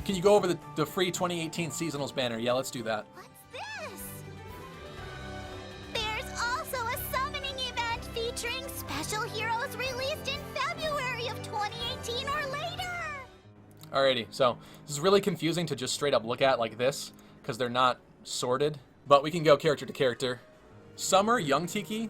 Can you go over the free 2018 seasonals banner? Yeah, let's do that. What's this? There's also a summoning event featuring special heroes released in February of 2018 or later. Alrighty, so this is really confusing to just straight up look at like this, because they're not sorted. But we can go character to character. Summer Young Tiki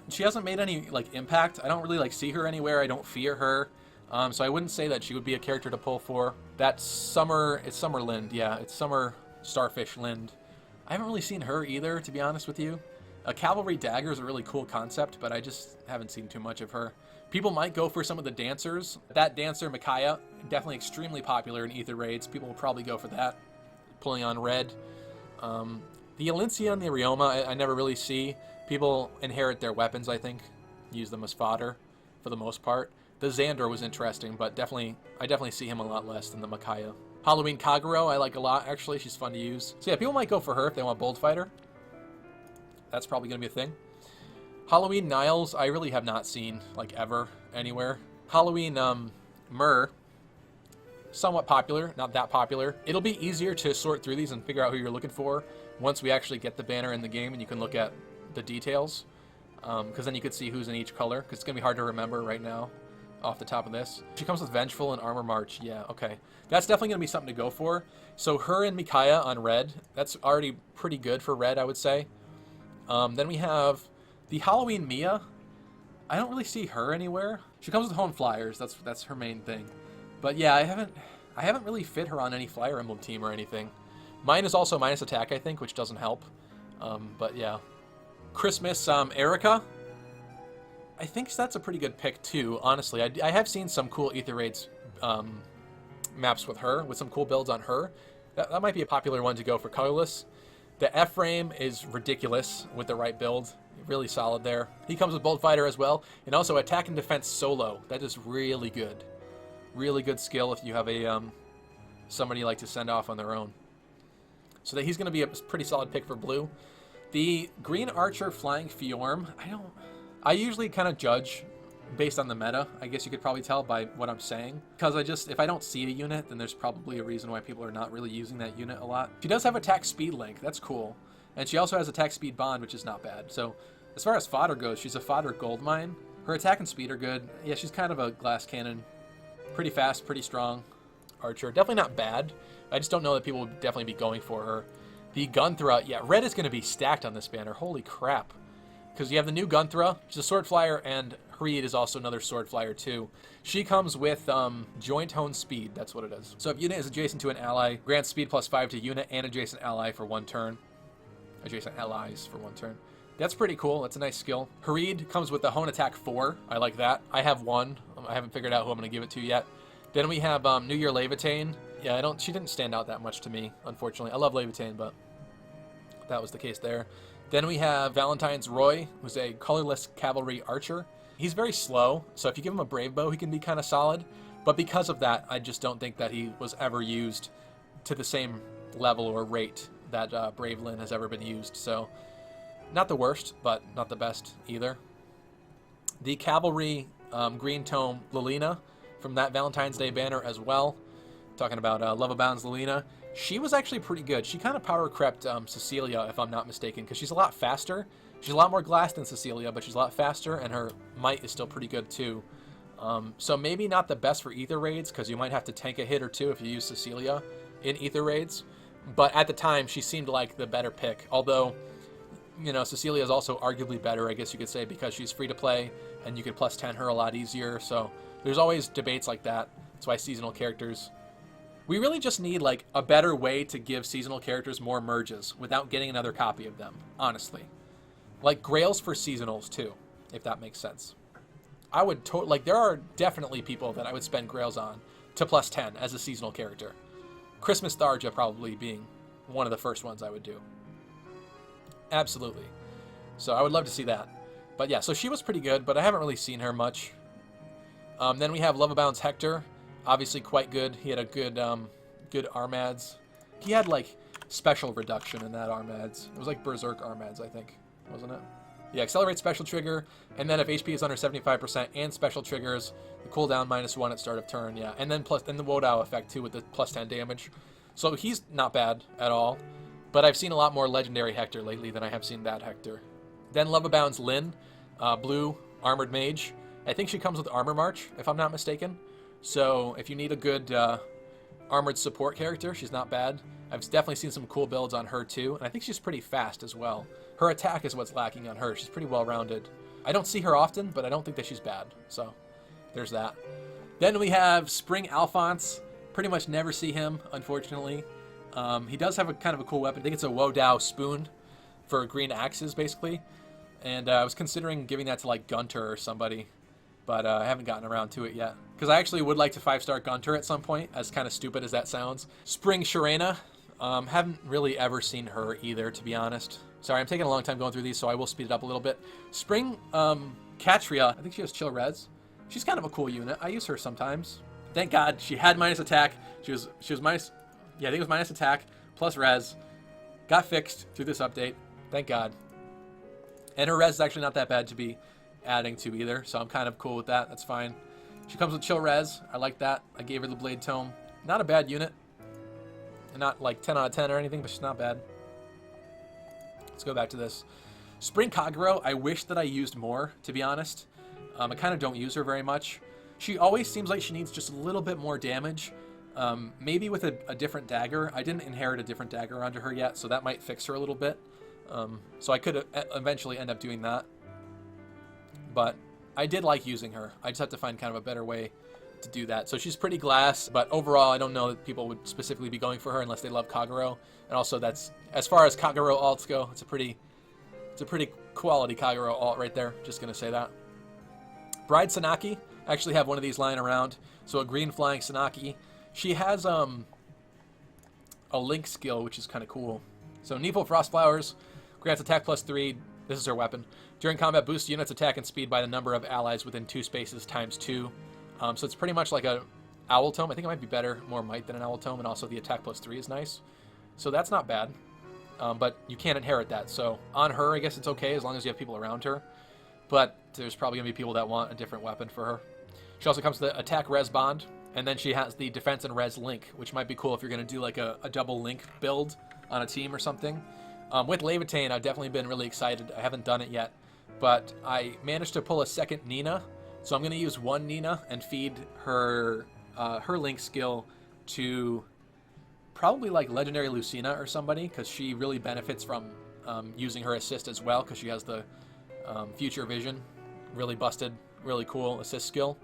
she hasn't made any like impact. I don't really like see her anywhere. I don't fear her. So I wouldn't say that she would be a character to pull for. That's Summer, it's Summer Lind, yeah, it's Summer Starfish Lind. I haven't really seen her either, to be honest with you. A Cavalry Dagger is a really cool concept, but I just haven't seen too much of her. People might go for some of the dancers. That dancer, Micaiah, definitely extremely popular in Ether raids. People will probably go for that, pulling on red. The Alincia and the Ryoma, I never really see. People inherit their weapons, I think, use them as fodder for the most part. The Xander was interesting, but I definitely see him a lot less than the Micaiah. Halloween Kaguro I like a lot, actually. She's fun to use. So yeah, people might go for her if they want Bold Fighter. That's probably going to be a thing. Halloween Niles, I really have not seen, like, ever, anywhere. Halloween Myrrh, somewhat popular, not that popular. It'll be easier to sort through these and figure out who you're looking for once we actually get the banner in the game and you can look at the details. Because then you could see who's in each color, because it's going to be hard to remember right now off the top of this. She comes with Vengeful and Armor March. Yeah, okay. That's definitely going to be something to go for. So her and Micaiah on red, that's already pretty good for red, I would say. Then we have the Halloween Mia. I don't really see her anywhere. She comes with Home Flyers. That's her main thing. But yeah, I haven't really fit her on any Fire Emblem team or anything. Mine is also minus attack, I think, which doesn't help. But yeah. Christmas Erica. I think that's a pretty good pick too, honestly. I have seen some cool Ether Raids maps with her, with some cool builds on her. That might be a popular one to go for colorless. The F-Frame is ridiculous with the right build. Really solid there. He comes with Bold Fighter as well, and also Attack and Defense solo. That is really good. Really good skill if you have a somebody you like to send off on their own. So that he's going to be a pretty solid pick for blue. The Green Archer Flying Fjorm, I usually kind of judge based on the meta. I guess you could probably tell by what I'm saying. Because if I don't see a unit, then there's probably a reason why people are not really using that unit a lot. She does have attack speed link, that's cool. And she also has attack speed bond, which is not bad. So as far as fodder goes, she's a fodder gold mine. Her attack and speed are good. Yeah, she's kind of a glass cannon. Pretty fast, pretty strong archer. Definitely not bad. I just don't know that people would definitely be going for her. The Gunthra, yeah, red is going to be stacked on this banner. Holy crap. Because you have the new Gunthra, she's a sword flyer, and Hreed is also another sword flyer too. She comes with joint hone speed, that's what it is. So if unit is adjacent to an ally, grants speed +5 to unit and adjacent ally for 1 turn. Adjacent allies for 1 turn. That's pretty cool, that's a nice skill. Hreed comes with the hone attack 4, I like that. I have 1, I haven't figured out who I'm going to give it to yet. Then we have New Year Levitain. Yeah, she didn't stand out that much to me, unfortunately. I love Levitain, but that was the case there. Then we have Valentine's Roy, who's a colorless cavalry archer. He's very slow, so if you give him a brave bow, he can be kind of solid. But because of that, I just don't think that he was ever used to the same level or rate that Bravelin has ever been used. So, not the worst, but not the best either. The Cavalry Green Tome Lalena from that Valentine's Day banner as well. Talking about Love Abound's Lalena. She was actually pretty good. She kind of power crept Cecilia, if I'm not mistaken, because she's a lot faster. She's a lot more glass than Cecilia, but she's a lot faster, and her might is still pretty good too. So maybe not the best for Ether Raids, because you might have to tank a hit or two if you use Cecilia in Ether Raids. But at the time, she seemed like the better pick. Although, you know, Cecilia is also arguably better, I guess you could say, because she's free to play, and you could +10 her a lot easier. So there's always debates like that. That's why seasonal characters... We really just need, like, a better way to give seasonal characters more merges without getting another copy of them, honestly. Like, Grails for seasonals, too, if that makes sense. I would there are definitely people that I would spend Grails on to +10 as a seasonal character. Christmas Tharja probably being one of the first ones I would do. Absolutely. So I would love to see that. But yeah, so she was pretty good, but I haven't really seen her much. Then we have Love Abound's Hector. Obviously quite good. He had a good good Armads. He had like special reduction in that Armads. It was like Berserk Armads, I think, wasn't it? Yeah, accelerate special trigger, and then if HP is under 75% and special triggers, the cooldown -1 at start of turn, yeah. And then the Wodao effect too with the +10 damage. So he's not bad at all, but I've seen a lot more legendary Hector lately than I have seen that Hector. Then Love Abound's Lyn, blue armored mage. I think she comes with Armor March, if I'm not mistaken. So if you need a good armored support character, she's not bad. I've definitely seen some cool builds on her too, and I think she's pretty fast as well. Her attack is what's lacking on her. She's pretty well-rounded. I don't see her often, but I don't think that she's bad. So there's that. Then we have Spring Alphonse. Pretty much never see him, unfortunately. He does have a kind of a cool weapon. I think it's a Wodao spoon for green axes, basically. And I was considering giving that to like Gunter or somebody, but I haven't gotten around to it yet. Because I actually would like to 5-star Gunter at some point, as kind of stupid as that sounds. Spring Sharena. Haven't really ever seen her either, to be honest. Sorry, I'm taking a long time going through these, so I will speed it up a little bit. Spring Katria. I think she has chill res. She's kind of a cool unit. I use her sometimes. Thank God she had minus attack. She was minus. Yeah, I think it was minus attack plus res. Got fixed through this update. Thank God. And her res is actually not that bad to be adding to either, so I'm kind of cool with that. That's fine. She comes with chill res. I like that. I gave her the Blade Tome. Not a bad unit. Not like 10 out of 10 or anything, but she's not bad. Let's go back to this. Spring Kagero, I wish that I used more, to be honest. I kind of don't use her very much. She always seems like she needs just a little bit more damage. Maybe with a different dagger. I didn't inherit a different dagger onto her yet, so that might fix her a little bit. So I could eventually end up doing that. But I did like using her. I just have to find kind of a better way to do that. So she's pretty glass, but overall I don't know that people would specifically be going for her unless they love Kagero. And also that's, as far as Kagero alts go, it's a pretty quality Kagero alt right there. Just gonna say that. Bride Sanaki. I actually have one of these lying around. So a green flying Sanaki. She has a link skill, which is kind of cool. So Neeple Frost Flowers grants attack +3. This is her weapon. During combat, boost units' attack and speed by the number of allies within 2 spaces ×2. So it's pretty much like a Owl Tome. I think it might be better, more might than an Owl Tome, and also the attack +3 is nice. So that's not bad, but you can't inherit that. So on her, I guess it's okay as long as you have people around her. But there's probably going to be people that want a different weapon for her. She also comes with the attack res bond, and then she has the defense and res link, which might be cool if you're going to do like a double link build on a team or something. With Levitain, I've definitely been really excited. I haven't done it yet, but I managed to pull a second Nina. So I'm going to use one Nina and feed her her link skill to probably like Legendary Lucina or somebody, because she really benefits from using her assist as well, because she has the future vision. Really busted, really cool assist skill.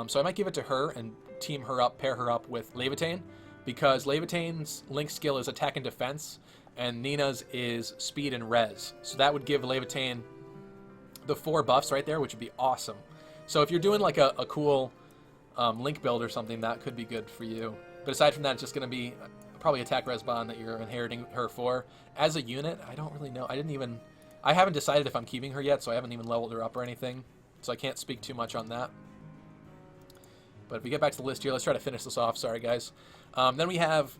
So I might give it to her and team her up, pair her up with Levitain, because Levitain's link skill is attack and defense, and Nina's is speed and res. So that would give Levitain the 4 buffs right there, which would be awesome. So if you're doing like a cool link build or something, that could be good for you. But aside from that, it's just going to be probably attack res bond that you're inheriting her for. As a unit, I don't really know. I haven't decided if I'm keeping her yet, so I haven't even leveled her up or anything. So I can't speak too much on that. But if we get back to the list here, let's try to finish this off. Sorry, guys. Then we have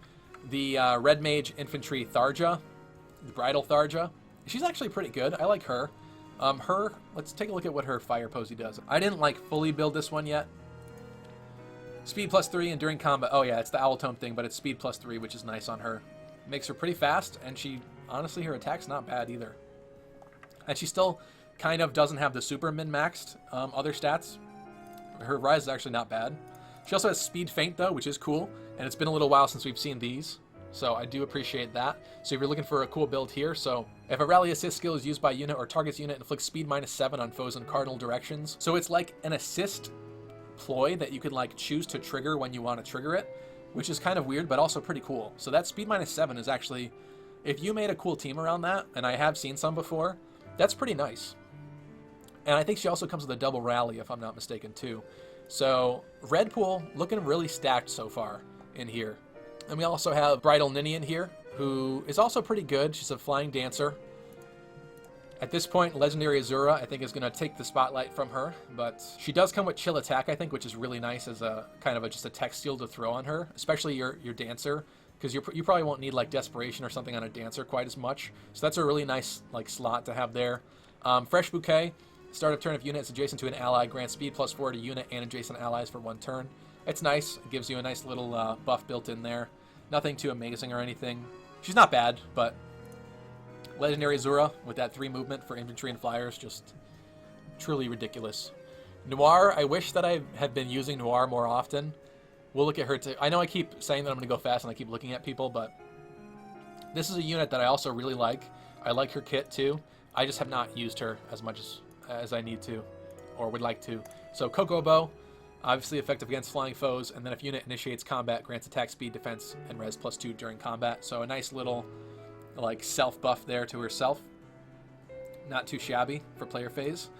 the Red Mage Infantry Tharja, the Bridal Tharja. She's actually pretty good. I like her. Let's take a look at what her fire posy does. I didn't like fully build this one yet. Speed +3 and during combat. Oh yeah, it's the Owl Tome thing, but it's speed +3, which is nice on her. Makes her pretty fast, and honestly, her attack's not bad either. And she still kind of doesn't have the super min-maxed other stats. Her rise is actually not bad. She also has speed feint though, which is cool, and it's been a little while since we've seen these. So I do appreciate that. So if you're looking for a cool build here, so if a rally assist skill is used by unit or targets unit, inflicts speed -7 on foes in cardinal directions. So it's like an assist ploy that you could like choose to trigger when you want to trigger it, which is kind of weird, but also pretty cool. So that speed -7 is actually, if you made a cool team around that, and I have seen some before, that's pretty nice. And I think she also comes with a double rally, if I'm not mistaken, too. So Red Pool looking really stacked so far in here. And we also have Bridal Ninian here, who is also pretty good. She's a flying dancer. At this point, Legendary Azura, I think, is going to take the spotlight from her. But she does come with chill attack, I think, which is really nice as a kind of just a tech steal to throw on her, especially your dancer, because you probably won't need like desperation or something on a dancer quite as much. So that's a really nice like slot to have there. Fresh Bouquet. Start of turn if units adjacent to an ally grant speed +4 to unit and adjacent allies for 1 turn. It's nice. It gives you a nice little buff built in there. Nothing too amazing or anything. She's not bad, but Legendary Azura with that 3 movement for infantry and flyers, just truly ridiculous. Noir, I wish that I had been using Noir more often. We'll look at her too. I know I keep saying that I'm going to go fast and I keep looking at people, but this is a unit that I also really like. I like her kit too. I just have not used her as much as I need to or would like to. So Cocoa Bow, obviously effective against flying foes, and then if unit initiates combat, grants attack speed, defense, and res +2 during combat. So a nice little like self buff there to herself. Not too shabby for player phase.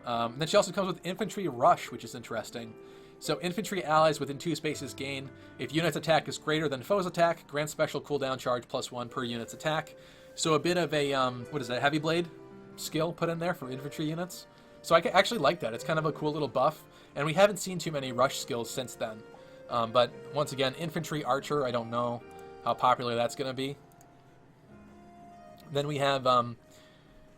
Then she also comes with Infantry Rush, which is interesting. So infantry allies within 2 spaces gain. If unit's attack is greater than foe's attack, grant special cooldown charge +1 per unit's attack. So a bit of a, what is that, Heavy Blade skill put in there for infantry units. So I actually like that. It's kind of a cool little buff. And we haven't seen too many rush skills since then. But once again, Infantry Archer, I don't know how popular that's going to be. Then we have,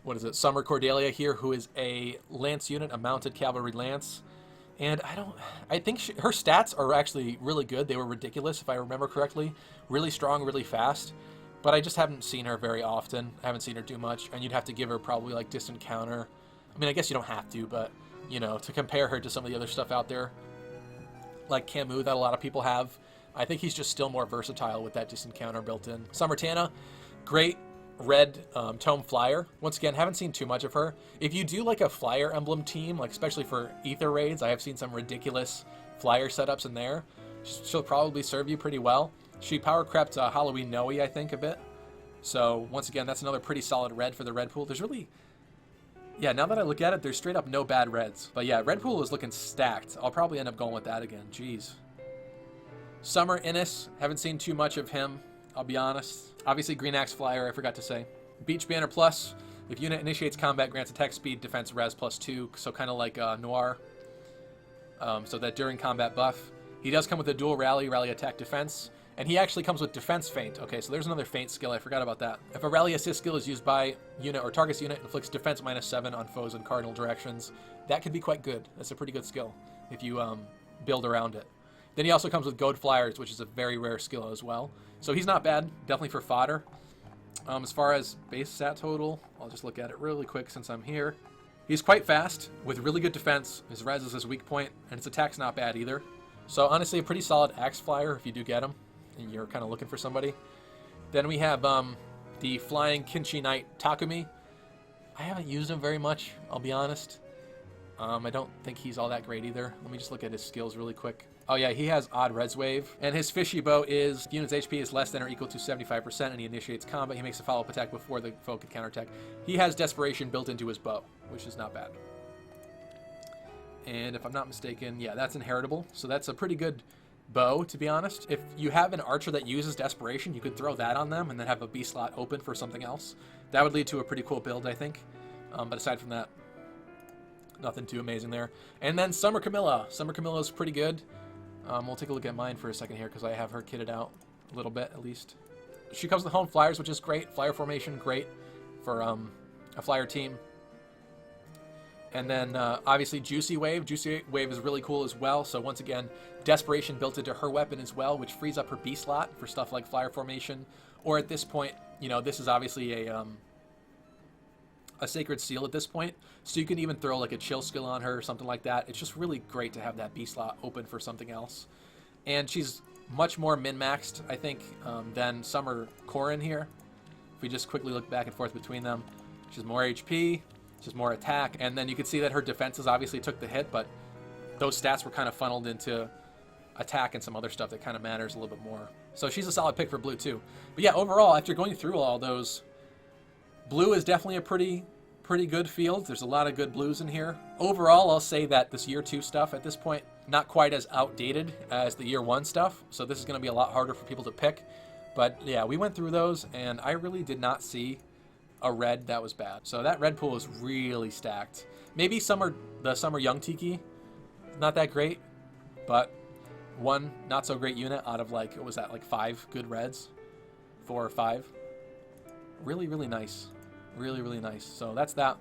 what is it, Summer Cordelia here, who is a lance unit, a mounted cavalry lance. And I think her stats are actually really good. They were ridiculous, if I remember correctly. Really strong, really fast. But I just haven't seen her very often. I haven't seen her do much. And you'd have to give her probably like distant counter. I mean, I guess you don't have to, but, you know, to compare her to some of the other stuff out there, like Camus that a lot of people have, I think he's just still more versatile with that distant counter built in. Summer Tana, great red Tome flyer. Once again, haven't seen too much of her. If you do like a Fire Emblem team, like especially for Ether raids, I have seen some ridiculous flyer setups in there. She'll probably serve you pretty well. She power crept Halloween Noe, I think, a bit. So once again, that's another pretty solid red for the red pool. There's really, yeah, now that I look at it, there's straight up no bad reds. But yeah, red pool is looking stacked. I'll probably end up going with that again. Jeez. Summer Innis, haven't seen too much of him, I'll be honest. Obviously, Green Axe Flyer, I forgot to say. Beach Banner Plus, if unit initiates combat, grants attack speed, defense, res +2, so kind of like Noir. So that during combat buff. He does come with a dual rally attack defense, and he actually comes with defense feint. Okay, so there's another feint skill, I forgot about that. If a rally assist skill is used by unit or target's unit, inflicts defense -7 on foes in cardinal directions. That could be quite good. That's a pretty good skill if you build around it. Then he also comes with Goad Flyers, which is a very rare skill as well. So he's not bad, definitely for fodder. As far as base stat total, I'll just look at it really quick since I'm here. He's quite fast, with really good defense. His res is his weak point, and his attack's not bad either. So honestly, a pretty solid Axe Flyer if you do get him, and you're kind of looking for somebody. Then we have the Flying Kimchi Knight Takumi. I haven't used him very much, I'll be honest. I don't think he's all that great either. Let me just look at his skills really quick. Oh yeah, he has Odd Res Wave. And his Fishy Bow is, unit's HP is less than or equal to 75%, and he initiates combat. He makes a follow-up attack before the foe can counterattack. He has Desperation built into his bow, which is not bad. And if I'm not mistaken, yeah, that's inheritable. So that's a pretty good bow, to be honest. If you have an archer that uses Desperation, you could throw that on them and then have a B slot open for something else. That would lead to a pretty cool build, I think. But aside from that, nothing too amazing there. And then Summer Camilla. Summer Camilla is pretty good. We'll take a look at mine for a second here because I have her kitted out a little bit at least. She comes with Home Flyers, which is great. Flyer formation, great for a flyer team. And then obviously Juicy Wave. Juicy Wave is really cool as well. So once again, Desperation built into her weapon as well, which frees up her B slot for stuff like flyer formation. Or at this point, you know, this is obviously a Sacred Seal at this point, so you can even throw like a chill skill on her or something like that. It's just really great to have that B slot open for something else. And she's much more min-maxed, I think, than Summer Corin here. If we just quickly look back and forth between them, she's more HP, she's more attack, and then you can see that her defenses obviously took the hit, but those stats were kind of funneled into attack and some other stuff that kind of matters a little bit more. So she's a solid pick for blue too. But yeah, overall, after going through all those, blue is definitely a pretty good field. There's a lot of good blues in here. Overall, I'll say that this year 2 stuff at this point, not quite as outdated as the year 1 stuff. So this is going to be a lot harder for people to pick. But yeah, we went through those and I really did not see a red that was bad. So that red pool is really stacked. Maybe the Summer Young Tiki, not that great, but one not so great unit out of like, what was that, like 5 good reds? 4 or 5. Really, really nice. Really, really nice. So that's that.